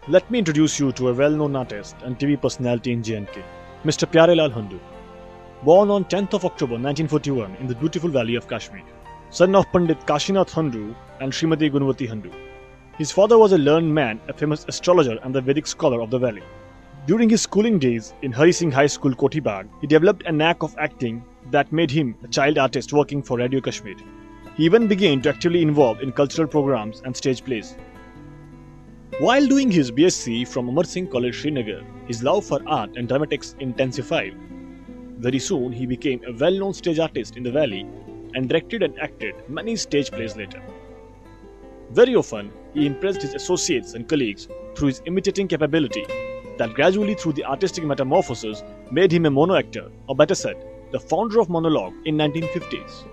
Let me introduce you to a well-known artist and TV personality in J&K, Mr. P.L Handoo. Born on 10th of October 1941 in the beautiful valley of Kashmir, son of Pandit Kashinath Handoo and Srimati Gunwati Handoo. His father was a learned man, a famous astrologer and the Vedic scholar of the valley. During his schooling days in Hari Singh High School, Kotibag, he developed a knack of acting that made him a child artist working for Radio Kashmir. He even began to actively involve in cultural programs and stage plays. While doing his BSc from Amar Singh College, Srinagar, his love for art and dramatics intensified. Very soon, he became a well-known stage artist in the valley and directed and acted many stage plays later. Very often, he impressed his associates and colleagues through his imitating capability that gradually through the artistic metamorphosis made him a mono actor, or better said, the founder of monologue in 1950s.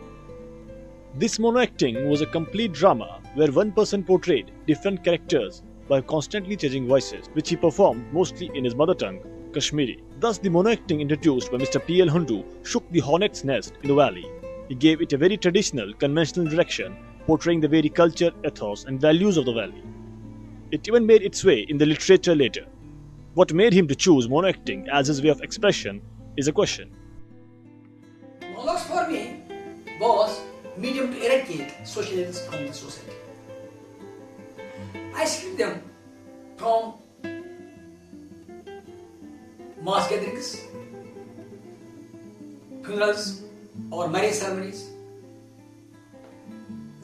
This mono acting was a complete drama where one person portrayed different characters by constantly changing voices, which he performed mostly in his mother tongue, Kashmiri. Thus, the mono acting introduced by Mr. P.L Handoo shook the hornet's nest in the valley. He gave it a very traditional, conventional direction, portraying the very culture, ethos, and values of the valley. It even made its way in the literature later. What made him to choose mono acting as his way of expression is a question. Monologues for me was medium to eradicate social ills from the society. I skip them from mass gatherings, funerals, or marriage ceremonies.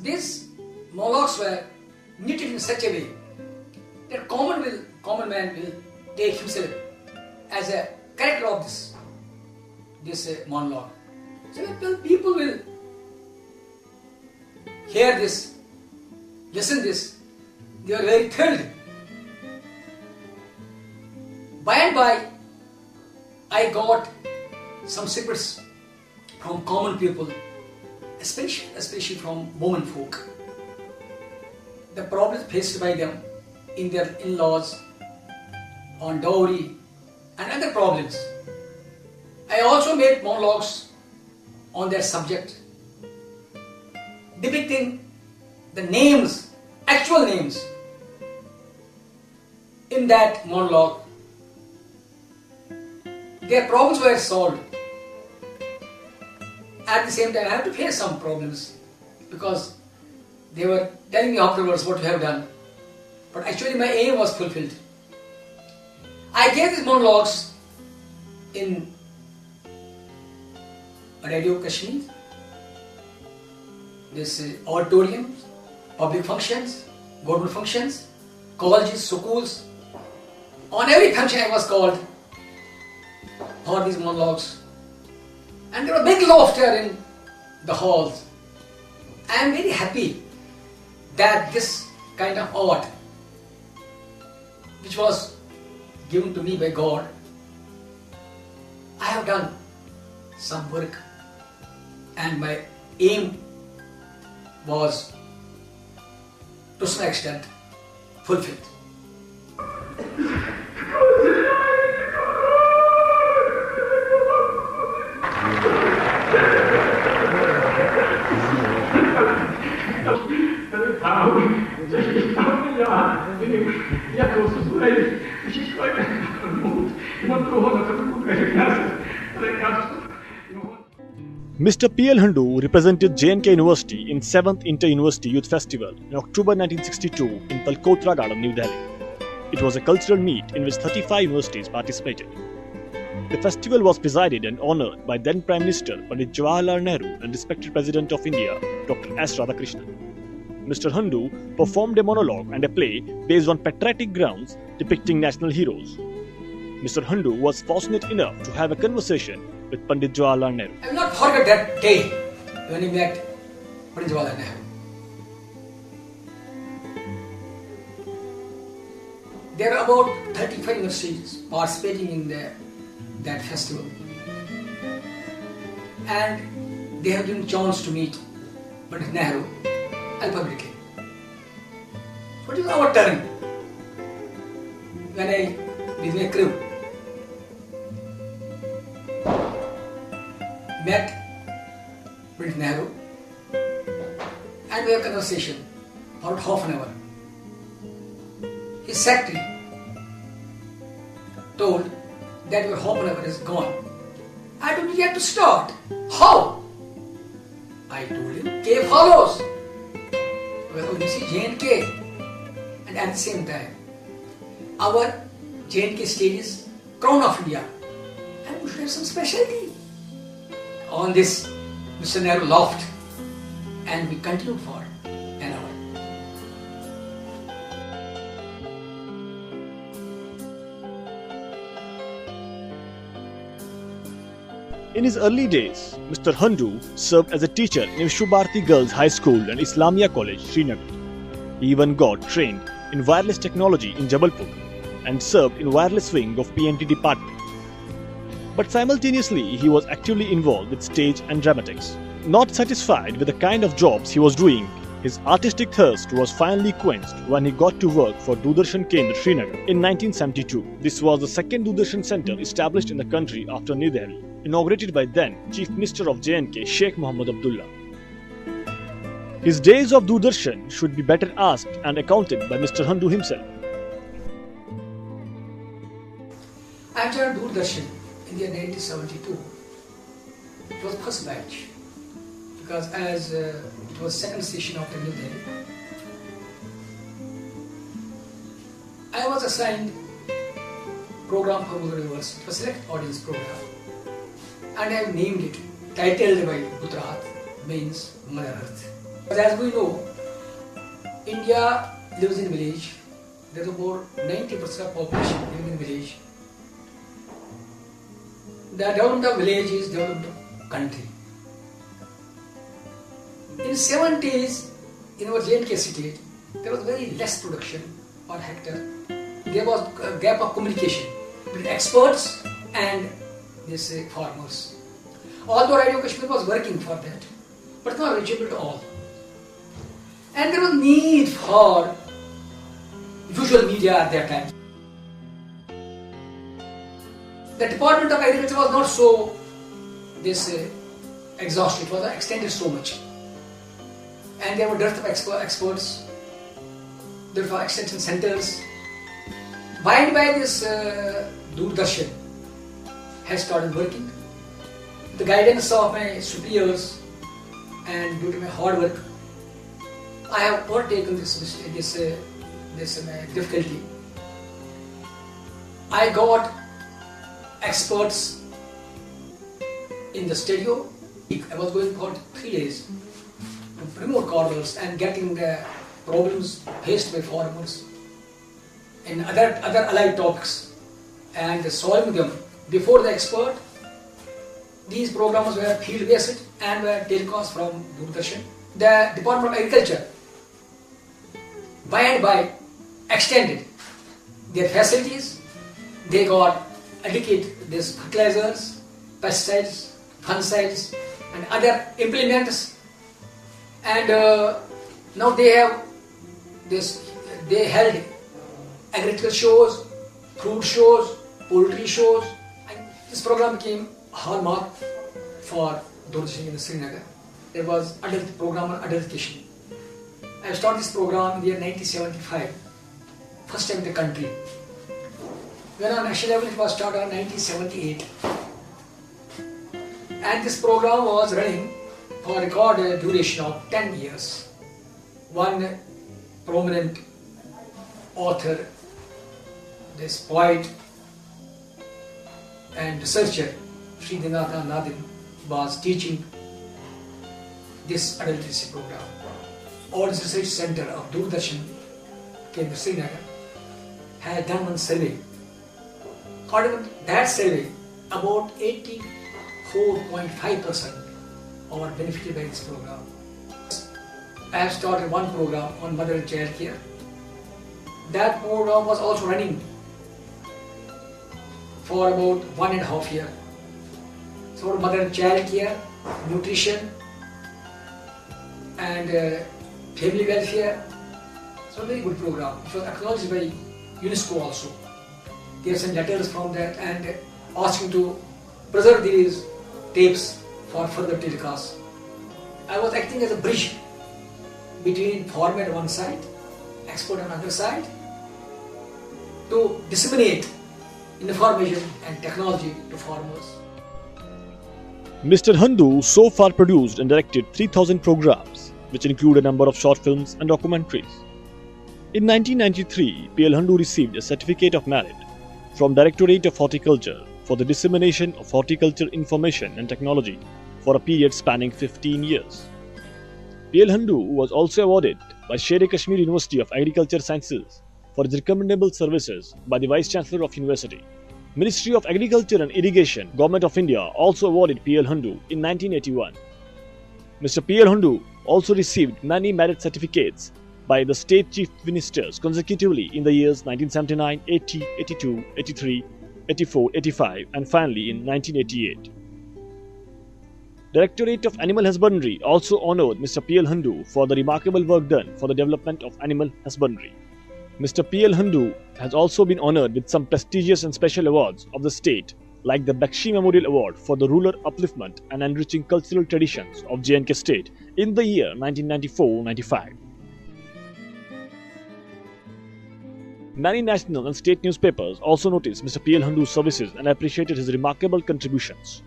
These monologues were knitted in such a way that common man will take himself as a character of this monologue. So when people will hear this, listen this, they are very thrilled. By and by, I got some secrets from common people, especially from women folk. The problems faced by them in their in-laws, on dowry, and other problems. I also made monologues on their subject, depicting the names, actual names, in that monologue. Their problems were solved. At the same time, I had to face some problems because they were telling me afterwards what we have done. But actually my aim was fulfilled. I gave these monologues in Radio Kashmir, this auditoriums, public functions, government functions, colleges, schools. On every function I was called for these monologues. And there was big laughter in the halls. I am very happy that this kind of art, which was given to me by God, I have done some work and my aim was to some extent fulfilled. Mr. P.L Handoo represented J&K University in 7th Inter-University Youth Festival in October 1962 in Talkotra Garden, New Delhi. It was a cultural meet in which 35 universities participated. The festival was presided and honoured by then Prime Minister Pandit Jawaharlal Nehru and respected President of India, Dr. S. Radhakrishnan. Mr. Handoo performed a monologue and a play based on patriotic grounds depicting national heroes. Mr. Handoo was fortunate enough to have a conversation with Pandit Jawaharlal Nehru. I will not forget that day when he met Pandit Jawaharlal Nehru. There are about 35 universities participating in that festival. And they have given chance to meet Pandit Nehru alphabetically. So it is our turn when I, with my crew, met Pandit Nehru and we had a conversation for about half an hour. His secretary, told that your half an hour is gone. I told him you have to start. How? I told him K follows. Well, you see J&K, and at the same time, our J&K stage is crown of India, and we should have some specialty. On this, Mr. Nehru laughed, and we continued for an hour. In his early days, Mr. Handoo served as a teacher in Vishwabharati Girls High School and Islamia College, Srinagar. He even got trained in wireless technology in Jabalpur and served in wireless wing of PNT department. But simultaneously, he was actively involved with stage and dramatics. Not satisfied with the kind of jobs he was doing, his artistic thirst was finally quenched when he got to work for Doordarshan Kendra, Srinagar in 1972. This was the second Doordarshan center established in the country after New Delhi, inaugurated by then Chief Minister of J&K Sheikh Muhammad Abdullah. His days of Doordarshan should be better asked and accounted by Mr. Handoo himself. I joined Doordarshan in the year 1972. It was first batch because as it was second station after New Delhi, I was assigned program for Mother University. It was select audience program, and I have named it, titled by Gujarat, means Mother Earth. But as we know, India lives in village. There is about 90% of population living in village. The development of village is development of country. In 70s, in our J&K state, there was very less production per hectare. There was a gap of communication between experts and these farmers. Although Radio Kashmir was working for that, but not reachable to all. And there was need for visual media at that time. The Department of Agriculture was not so exhausted, it was extended so much. And there were dearth of experts, there were extension centers. By and by this Doordarshan has started working. The guidance of my superiors and due to my hard work, I have overtaken this difficulty. I got experts in the studio. I was going for 3 days to remote corners and getting the problems faced by farmers and other allied topics and solving them before the expert. These programs were field based and were telecast from Doordarshan. The Department of Agriculture by and by extended their facilities. They got adequate these fertilizers, pesticides, fungicides and other implements, and now they have they held agricultural shows, fruit shows, poultry shows, and this program became a hallmark for Doordarshan in Srinagar. There was adult program on adult education. I started this program in the year 1975, first time in the country. When on national level it was started in 1978. And this program was running for a record duration of 10 years. One prominent author, this poet and researcher, Sri Dinatha Nadin, was teaching this adult literacy program. Audience Research Center of Doordarshan, Kendra, Srinagar, had done one survey. According to that survey, about 84.5% are benefited by this program. I have started one program on mother and child care. That program was also running for about 1.5 years. So mother and child care, nutrition and family welfare. So very good program. It was acknowledged by UNESCO also. There are some letters from that and asking to preserve these tapes for further telecast. I was acting as a bridge between farmer on one side, expert on the other side, to disseminate information and technology to farmers. Mr. Handoo so far produced and directed 3,000 programs, which include a number of short films and documentaries. In 1993, P.L. Handoo received a Certificate of Merit from Directorate of Horticulture for the dissemination of horticulture information and technology for a period spanning 15 years. P.L. Handoo was also awarded by Sher-e-Kashmir University of Agriculture Sciences for his recommendable services by the Vice Chancellor of University. Ministry of Agriculture and Irrigation, Government of India also awarded P.L. Handoo in 1981. Mr. P.L. Handoo also received many merit certificates by the state chief ministers consecutively in the years 1979, 80, 82, 83, 84, 85 and finally in 1988. Directorate of Animal Husbandry also honoured Mr. P.L. Handoo for the remarkable work done for the development of animal husbandry. Mr. P.L. Handoo has also been honoured with some prestigious and special awards of the state like the Bakshi Memorial Award for the rural upliftment and enriching cultural traditions of J&K state in the year 1994-95. Many national and state newspapers also noticed Mr. P.L. Handoo's services and appreciated his remarkable contributions.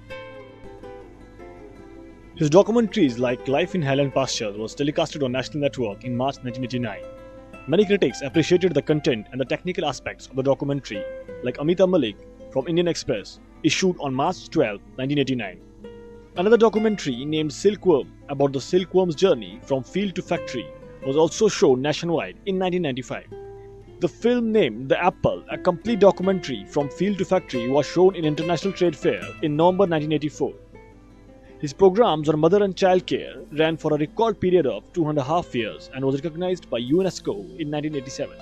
His documentaries like Life in Highland Pastures was telecasted on National Network in March 1989. Many critics appreciated the content and the technical aspects of the documentary, like Amita Malik from Indian Express, issued on March 12, 1989. Another documentary named Silkworm about the silkworm's journey from field to factory was also shown nationwide in 1995. The film named The Apple, a complete documentary from field to factory, was shown in International Trade Fair in November 1984. His programs on mother and child care ran for a record period of 2.5 years and was recognized by UNESCO in 1987.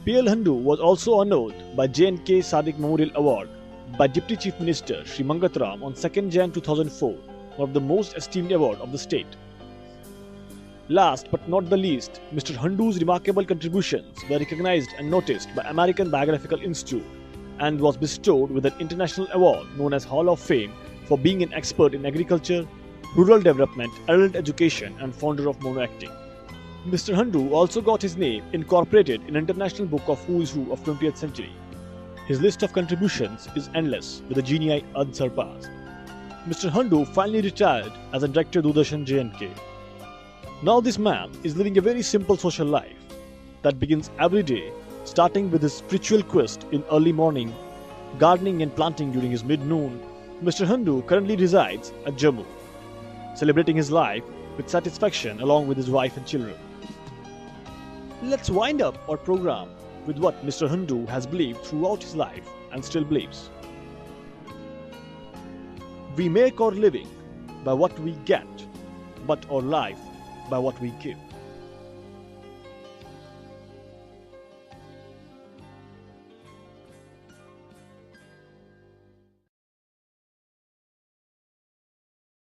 P.L. Handoo was also honoured by J&K Sadiq Memorial Award by Deputy Chief Minister Shri Mangatram on 2nd Jan 2004, one of the most esteemed award of the state. Last but not the least, Mr. Handoo's remarkable contributions were recognized and noticed by American Biographical Institute and was bestowed with an international award known as Hall of Fame for being an expert in agriculture, rural development, adult education and founder of mono acting. Mr. Handoo also got his name incorporated in International Book of Who is Who of 20th Century. His list of contributions is endless, with a genii unsurpassed. Mr. Handoo finally retired as a director Doordarshan J&K. Now this man is living a very simple social life that begins every day, starting with his spiritual quest in early morning, gardening and planting during his mid-noon. Mr. Handoo currently resides at Jammu, celebrating his life with satisfaction along with his wife and children. Let's wind up our program with what Mr. Handoo has believed throughout his life and still believes. We make our living by what we get, but our life by what we give.